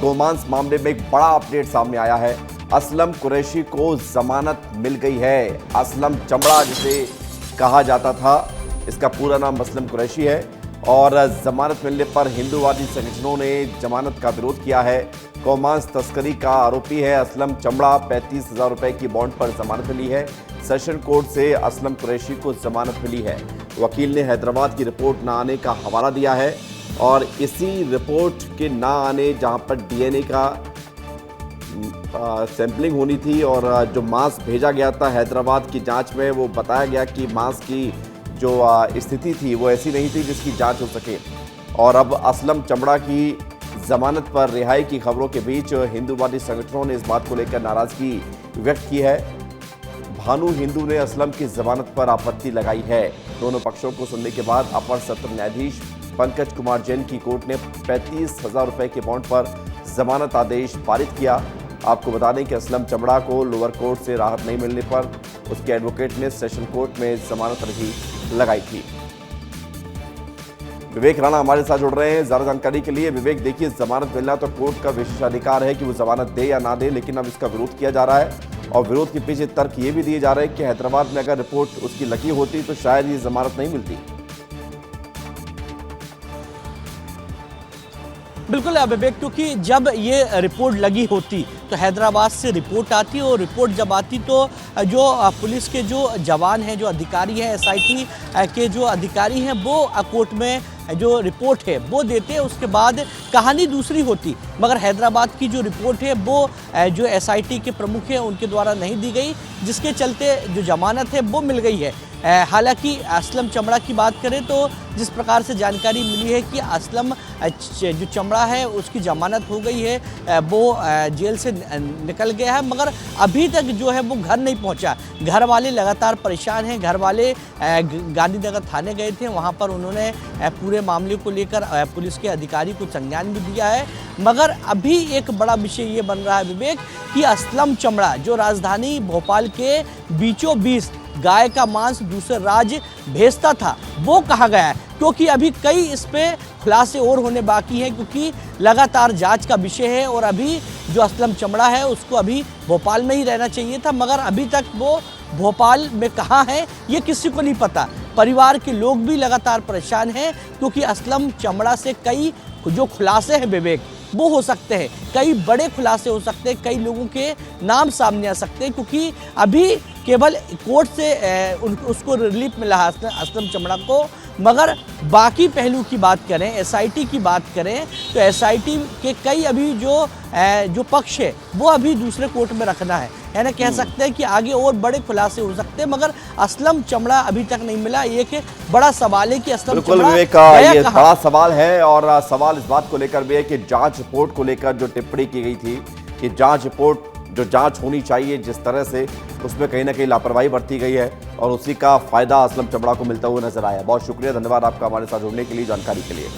गोमांस मामले में एक बड़ा अपडेट सामने आया है। असलम कुरैशी को जमानत मिल गई है। असलम चमड़ा जिसे कहा जाता था, इसका पूरा नाम असलम कुरैशी है और जमानत मिलने पर हिंदूवादी संगठनों ने जमानत का विरोध किया है। गोमांस तस्करी का आरोपी है असलम चमड़ा। 35,000 रुपए की बॉन्ड पर जमानत मिली है। सेशन कोर्ट से असलम कुरैशी को जमानत मिली है। वकील ने हैदराबाद की रिपोर्ट ना आने का हवाला दिया है और इसी रिपोर्ट के ना आने, जहां पर डीएनए का सैंपलिंग होनी थी और जो मांस भेजा गया था हैदराबाद की जांच में, वो बताया गया कि मांस की जो स्थिति थी वो ऐसी नहीं थी जिसकी जांच हो सके। और अब असलम चमड़ा की जमानत पर रिहाई की खबरों के बीच हिंदूवादी संगठनों ने इस बात को लेकर नाराजगी व्यक्त की है। भानु हिंदू ने असलम की जमानत पर आपत्ति लगाई है। दोनों पक्षों को सुनने के बाद अपर सत्र न्यायाधीश पंकज कुमार जैन की कोर्ट ने 35,000 रुपए के बॉन्ड पर जमानत आदेश पारित किया। आपको बता दें कि असलम चमड़ा को लोअर कोर्ट से राहत नहीं मिलने पर उसके एडवोकेट ने सेशन कोर्ट में जमानत अर्जी लगाई थी। विवेक राणा हमारे साथ जुड़ रहे हैं ज्यादा जानकारी के लिए। विवेक, देखिए, जमानत मिलना तो कोर्ट का विशेषाधिकार है कि वो जमानत दे या ना दे, लेकिन अब इसका विरोध किया जा रहा है और विरोध के पीछे तर्क ये भी दिए जा रहे हैं कि हैदराबाद में अगर रिपोर्ट उसकी लगी होती तो शायद ये जमानत नहीं मिलती। बिल्कुल विवेक, क्योंकि जब ये रिपोर्ट लगी होती तो हैदराबाद से रिपोर्ट आती और रिपोर्ट जब आती तो जो पुलिस के जो जवान हैं, जो अधिकारी हैं, एसआईटी के जो अधिकारी हैं, वो कोर्ट में जो रिपोर्ट है वो देते, उसके बाद कहानी दूसरी होती। मगर हैदराबाद की जो रिपोर्ट है वो जो एसआईटी के प्रमुख हैं उनके द्वारा नहीं दी गई, जिसके चलते जो जमानत है वो मिल गई है। हालांकि असलम चमड़ा की बात करें तो जिस प्रकार से जानकारी मिली है कि असलम जो चमड़ा है उसकी जमानत हो गई है, वो जेल से निकल गया है, मगर अभी तक जो है वो घर नहीं पहुंचा। घर वाले लगातार परेशान हैं। घर वाले गांधीनगर थाने गए थे, वहां पर उन्होंने पूरे मामले को लेकर पुलिस के अधिकारी को संज्ञान भी दिया है। मगर अभी एक बड़ा विषय ये बन रहा है विवेक कि असलम चमड़ा जो राजधानी भोपाल के बीचों बीच गाय का मांस दूसरे राज्य भेजता था, वो कहाँ गया है? क्योंकि अभी कई इस पे खुलासे और होने बाकी हैं, क्योंकि लगातार जांच का विषय है और अभी जो असलम चमड़ा है उसको अभी भोपाल में ही रहना चाहिए था, मगर अभी तक वो भोपाल में कहाँ है ये किसी को नहीं पता। परिवार के लोग भी लगातार परेशान हैं, क्योंकि असलम चमड़ा से कई जो खुलासे हैं विवेक वो हो सकते हैं, कई बड़े खुलासे हो सकते हैं, कई लोगों के नाम सामने आ सकते हैं, क्योंकि अभी केवल कोर्ट से उसको रिलीफ मिला है असलम चमड़ा को। मगर बाकी पहलू की बात करें, एसआईटी की बात करें तो एसआईटी के कई अभी जो पक्ष है वो अभी दूसरे कोर्ट में रखना है, यानी कह सकते हैं कि आगे और बड़े खुलासे हो सकते हैं, मगर असलम चमड़ा अभी तक नहीं मिला। एक बड़ा सवाल है कि असलम चमड़ा ये बड़ा सवाल है और सवाल इस बात को लेकर भी है कि जांच रिपोर्ट को लेकर जो टिप्पणी की गई थी कि जांच रिपोर्ट जो जांच होनी चाहिए जिस तरह से, उसमें कहीं ना कहीं लापरवाही बरती गई है और उसी का फायदा असलम चमड़ा को मिलता हुआ नजर आया। बहुत शुक्रिया, धन्यवाद आपका हमारे साथ जुड़ने के लिए, जानकारी के लिए।